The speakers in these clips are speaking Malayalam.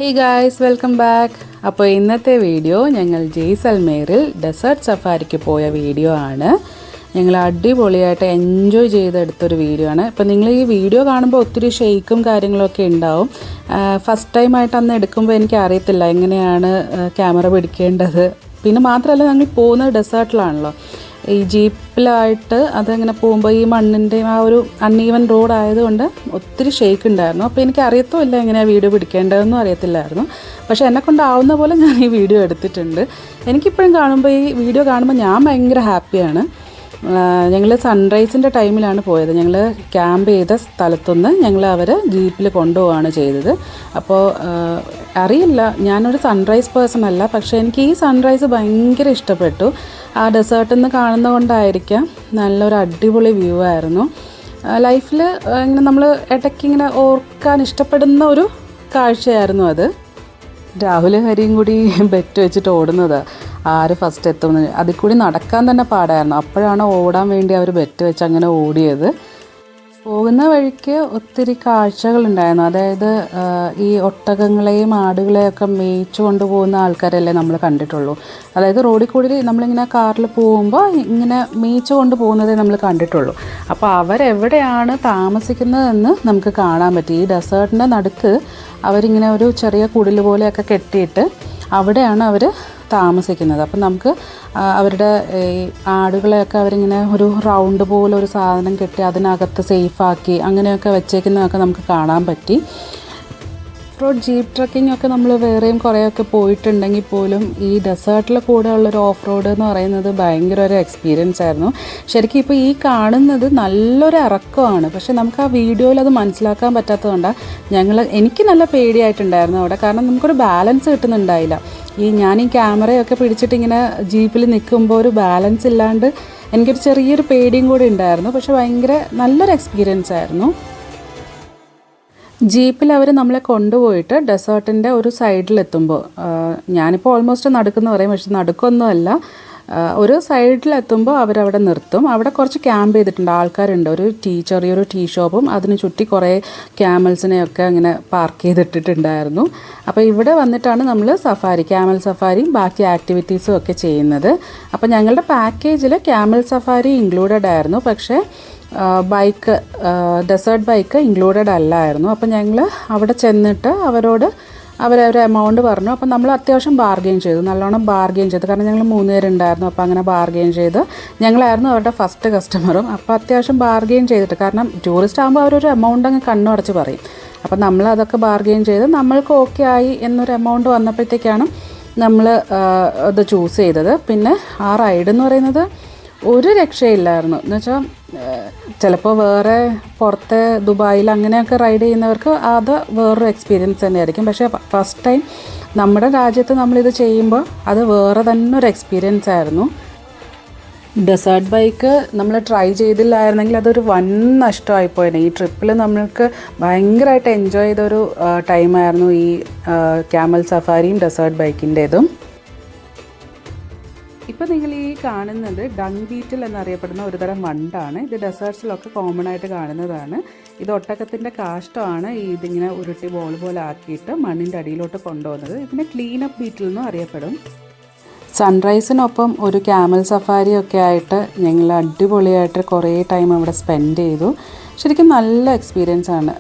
Hey guys, welcome back. അപ്പോൾ ഇന്നത്തെ വീഡിയോ ഞങ്ങൾ ജയ്സൽമേറിൽ ഡെസേർട്ട് സഫാരിക്ക് പോയ വീഡിയോ ആണ്. ഞങ്ങൾ അടിപൊളിയായിട്ട് എൻജോയ് ചെയ്തെടുത്തൊരു വീഡിയോ ആണ്. ഇപ്പോൾ നിങ്ങൾ ഈ വീഡിയോ കാണുമ്പോൾ ഒത്തിരി ഷെയ്ക്കും കാര്യങ്ങളൊക്കെ ഉണ്ടാവും. ഫസ്റ്റ് ടൈമായിട്ട് അന്ന് എടുക്കുമ്പോൾ എനിക്ക് അറിയത്തില്ല എങ്ങനെയാണ് ക്യാമറ പിടിക്കേണ്ടത്. പിന്നെ മാത്രമല്ല ഞങ്ങൾ പോകുന്നത് ഡെസേർട്ടിലാണല്ലോ, ഈ ജീപ്പിലായിട്ട് അതങ്ങനെ പോകുമ്പോൾ ഈ മണ്ണിൻ്റെ ആ ഒരു അൺഈവൻ റോഡ് ആയതുകൊണ്ട് ഒത്തിരി ഷേക്ക് ഉണ്ടായിരുന്നു. അപ്പോൾ എനിക്ക് അറിയത്തുമില്ല എങ്ങനെയാണ് വീഡിയോ പിടിക്കേണ്ടതെന്നും അറിയത്തില്ലായിരുന്നു. പക്ഷേ എന്നെക്കൊണ്ടാവുന്ന പോലെ ഞാൻ ഈ വീഡിയോ എടുത്തിട്ടുണ്ട്. എനിക്കിപ്പോഴും കാണുമ്പോൾ ഈ വീഡിയോ കാണുമ്പോൾ ഞാൻ ഭയങ്കര ഹാപ്പിയാണ്. ഞങ്ങൾ സൺറൈസിൻ്റെ ടൈമിലാണ് പോയത്. ഞങ്ങൾ ക്യാമ്പ് ചെയ്ത സ്ഥലത്തുനിന്ന് ഞങ്ങൾ അവർ ജീപ്പിൽ കൊണ്ടുപോവുകയാണ് ചെയ്തത്. അപ്പോൾ അറിയില്ല, ഞാനൊരു സൺറൈസ് പേഴ്സൺ അല്ല, പക്ഷേ എനിക്ക് ഈ സൺറൈസ് ഭയങ്കര ഇഷ്ടപ്പെട്ടു. ആ ഡെസേർട്ടിൽ നിന്ന് കാണുന്നതുകൊണ്ടായിരിക്കാം നല്ലൊരു അടിപൊളി വ്യൂ ആയിരുന്നു. ലൈഫിൽ ഇങ്ങനെ നമ്മൾ ഇടയ്ക്ക് ഇങ്ങനെ ഓർക്കാൻ ഇഷ്ടപ്പെടുന്ന ഒരു കാഴ്ചയായിരുന്നു അത്. രാഹുലും ഹരിയും കൂടി ബെറ്റ് വെച്ചിട്ട് ഓടുന്നത് ആര് ഫസ്റ്റ് എത്തുമെന്ന്. അതിൽ കൂടി നടക്കാൻ തന്നെ പാടായിരുന്നു. അപ്പോഴാണ് ഓടാൻ വേണ്ടി അവർ ബെറ്റ് വെച്ച് അങ്ങനെ ഓടിയത്. പോകുന്ന വഴിക്ക് ഒത്തിരി കാഴ്ചകളുണ്ടായിരുന്നു. അതായത് ഈ ഒട്ടകങ്ങളെയും ആടുകളെയൊക്കെ മേയിച്ചു കൊണ്ടുപോകുന്ന ആൾക്കാരല്ലേ നമ്മൾ കണ്ടിട്ടുള്ളൂ. അതായത് റോഡിൽ കൂടി നമ്മളിങ്ങനെ കാറിൽ പോകുമ്പോൾ ഇങ്ങനെ മേയിച്ചു കൊണ്ട് പോകുന്നതേ നമ്മൾ കണ്ടിട്ടുള്ളൂ. അപ്പോൾ അവരെവിടെയാണ് താമസിക്കുന്നതെന്ന് നമുക്ക് കാണാൻ പറ്റി. ഈ ഡെസേർട്ടിൻ്റെ നടുക്ക് അവരിങ്ങനെ ഒരു ചെറിയ കുടിൽ പോലെയൊക്കെ കെട്ടിയിട്ട് അവിടെയാണ് അവർ താമസിക്കുന്നത്. അപ്പം നമുക്ക് അവരുടെ ഈ ആടുകളെയൊക്കെ അവരിങ്ങനെ ഒരു റൗണ്ട് പോലെ ഒരു സാധനം കെട്ടി അതിനകത്ത് സേഫാക്കി അങ്ങനെയൊക്കെ വെച്ചേക്കുന്നതൊക്കെ നമുക്ക് കാണാൻ പറ്റി. ഓഫ് റോഡ് ജീപ്പ് ട്രക്കിംഗ് ഒക്കെ നമ്മൾ വേറെയും കുറേയൊക്കെ പോയിട്ടുണ്ടെങ്കിൽ പോലും ഈ ഡെസേർട്ടിൽ കൂടെ ഉള്ളൊരു ഓഫ് റോഡ് എന്ന് പറയുന്നത് ഭയങ്കര ഒരു എക്സ്പീരിയൻസ് ആയിരുന്നു. ശരിക്കും ഇപ്പോൾ ഈ കാണുന്നത് നല്ലൊരു ഇറക്കമാണ്, പക്ഷേ നമുക്ക് ആ വീഡിയോയിൽ അത് മനസ്സിലാക്കാൻ പറ്റാത്തതുകൊണ്ടാണ് എനിക്ക് നല്ല പേടിയായിട്ടുണ്ടായിരുന്നു അവിടെ. കാരണം നമുക്കൊരു ബാലൻസ് കിട്ടുന്നുണ്ടായില്ല. ഞാൻ ഈ ക്യാമറയൊക്കെ പിടിച്ചിട്ട് ഇങ്ങനെ ജീപ്പിൽ നിൽക്കുമ്പോൾ ഒരു ബാലൻസ് ഇല്ലാണ്ട് എനിക്കൊരു ചെറിയൊരു പേടിയും കൂടി ഉണ്ടായിരുന്നു. പക്ഷെ ഭയങ്കര നല്ലൊരു എക്സ്പീരിയൻസ് ആയിരുന്നു. ജീപ്പിൽ അവർ നമ്മളെ കൊണ്ടുപോയിട്ട് ഡെസേർട്ടിൻ്റെ ഒരു സൈഡിലെത്തുമ്പോൾ, ഞാനിപ്പോൾ ഓൾമോസ്റ്റ് നടുക്കെന്ന് പറയും, പക്ഷെ നടുക്കൊന്നുമല്ല, ഒരു സൈഡിലെത്തുമ്പോൾ അവരവിടെ നിർത്തും. അവിടെ കുറച്ച് ക്യാമ്പ് ചെയ്തിട്ടുണ്ട്, ആൾക്കാരുണ്ട്. ഒരു ചെറിയൊരു ടീ ഷോപ്പും അതിന് ചുറ്റി കുറേ ക്യാമൽസിനെയൊക്കെ അങ്ങനെ പാർക്ക് ചെയ്തിട്ടിട്ടുണ്ടായിരുന്നു. അപ്പോൾ ഇവിടെ വന്നിട്ടാണ് നമ്മൾ ക്യാമൽ സഫാരിയും ബാക്കി ആക്ടിവിറ്റീസും ഒക്കെ ചെയ്യുന്നത്. അപ്പോൾ ഞങ്ങളുടെ പാക്കേജിൽ ക്യാമൽ സഫാരി ഇൻക്ലൂഡഡ് ആയിരുന്നു, പക്ഷേ ഡെസേർട്ട് ബൈക്ക് ഇൻക്ലൂഡഡ് അല്ലായിരുന്നു. അപ്പോൾ ഞങ്ങൾ അവിടെ ചെന്നിട്ട് അവരൊരു എമൗണ്ട് പറഞ്ഞു. അപ്പോൾ നമ്മൾ അത്യാവശ്യം ബാർഗെയിൻ ചെയ്തു, നല്ലോണം ബാർഗെയിൻ ചെയ്തു. കാരണം ഞങ്ങൾ 3 പേരുണ്ടായിരുന്നു. അപ്പോൾ അങ്ങനെ ബാർഗെയിൻ ചെയ്ത് ഞങ്ങളായിരുന്നു അവരുടെ ഫസ്റ്റ് കസ്റ്റമറും. അപ്പോൾ അത്യാവശ്യം ബാർഗെയിൻ ചെയ്തിട്ട്, കാരണം ടൂറിസ്റ്റ് ആകുമ്പോൾ അവരൊരു എമൗണ്ട് അങ്ങ് കണ്ണുടച്ച് പറയും. അപ്പോൾ നമ്മളതൊക്കെ ബാർഗെയിൻ ചെയ്ത് നമ്മൾക്ക് ഓക്കെ ആയി എന്നൊരു എമൗണ്ട് വന്നപ്പോഴത്തേക്കാണ് നമ്മൾ അത് ചൂസ് ചെയ്തത്. പിന്നെ ആ റൈഡ് എന്ന് പറയുന്നത് ഒരു രക്ഷയില്ലായിരുന്നു. എന്നുവെച്ചാൽ ചിലപ്പോൾ വേറെ പുറത്തെ ദുബായിൽ അങ്ങനെയൊക്കെ റൈഡ് ചെയ്യുന്നവർക്ക് അത് വേറൊരു എക്സ്പീരിയൻസ് തന്നെയായിരിക്കും. പക്ഷേ ഫസ്റ്റ് ടൈം നമ്മുടെ രാജ്യത്ത് നമ്മളിത് ചെയ്യുമ്പോൾ അത് വേറെ തന്നെ ഒരു എക്സ്പീരിയൻസ് ആയിരുന്നു. ഡെസേർട്ട് ബൈക്ക് നമ്മൾ ട്രൈ ചെയ്തില്ലായിരുന്നെങ്കിൽ അതൊരു വൻ നഷ്ടമായിപ്പോയത്. ഈ ട്രിപ്പിൽ നമ്മൾക്ക് ഭയങ്കരമായിട്ട് എൻജോയ് ചെയ്തൊരു ടൈമായിരുന്നു ഈ ക്യാമൽ സഫാരിയും ഡെസേർട്ട് ബൈക്കിൻ്റേതും. ഇപ്പോൾ നിങ്ങൾ ഈ കാണുന്നത് ഡങ് ബീറ്റിൽ എന്നറിയപ്പെടുന്ന ഒരു തരം വണ്ടാണ്. ഇത് ഡെസേർട്ട്സിലൊക്കെ കോമൺ ആയിട്ട് കാണുന്നതാണ്. ഇത് ഒട്ടകത്തിൻ്റെ കാഷ്ടമാണ് ഇതിങ്ങനെ ഉരുട്ടി ബോൾ പോലെ ആക്കിയിട്ട് മണ്ണിൻ്റെ അടിയിലോട്ട് കൊണ്ടുപോകുന്നത്. ഇതിനെ ക്ലീനപ്പ് ബീറ്റിൽ എന്നും അറിയപ്പെടും. സൺറൈസിനൊപ്പം ഒരു ക്യാമൽ സഫാരിയൊക്കെ ആയിട്ട് ഞങ്ങൾ അടിപൊളിയായിട്ട് കുറേ ടൈം അവിടെ സ്പെൻഡ് ചെയ്തു. ശരിക്കും നല്ല എക്സ്പീരിയൻസ് ആണ്.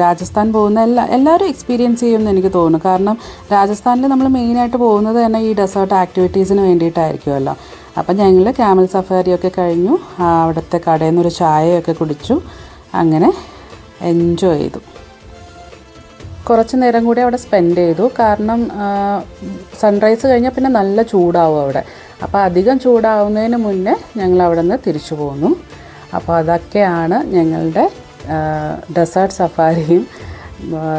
രാജസ്ഥാൻ പോകുന്ന എല്ലാവരും എക്സ്പീരിയൻസ് ചെയ്യുമെന്ന് എനിക്ക് തോന്നുന്നു. കാരണം രാജസ്ഥാനിൽ നമ്മൾ മെയിനായിട്ട് പോകുന്നത് തന്നെ ഈ ഡെസേർട്ട് ആക്ടിവിറ്റീസിന് വേണ്ടിയിട്ടായിരിക്കുമല്ലോ. അപ്പം ഞങ്ങൾ ക്യാമൽ സഫാരിയൊക്കെ കഴിഞ്ഞു. അവിടുത്തെ കടയിൽ നിന്നൊരു ചായയൊക്കെ കുടിച്ചു. അങ്ങനെ എൻജോയ് ചെയ്തു. കുറച്ച് നേരം കൂടി അവിടെ സ്പെൻഡ് ചെയ്തു. കാരണം സൺറൈസ് കഴിഞ്ഞാൽ പിന്നെ നല്ല ചൂടാവും അവിടെ. അപ്പോൾ അധികം ചൂടാവുന്നതിന് മുന്നേ ഞങ്ങൾ അവിടെ നിന്ന് തിരിച്ചു പോന്നു. അപ്പോൾ അതൊക്കെയാണ് ഞങ്ങളുടെ ഡെസേർട്ട് സഫാരിയും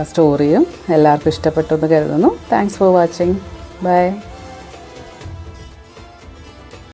സ്റ്റോറിയും. എല്ലാവർക്കും ഇഷ്ടപ്പെട്ടു എന്ന് കരുതുന്നു. Thanks for watching. ബൈ.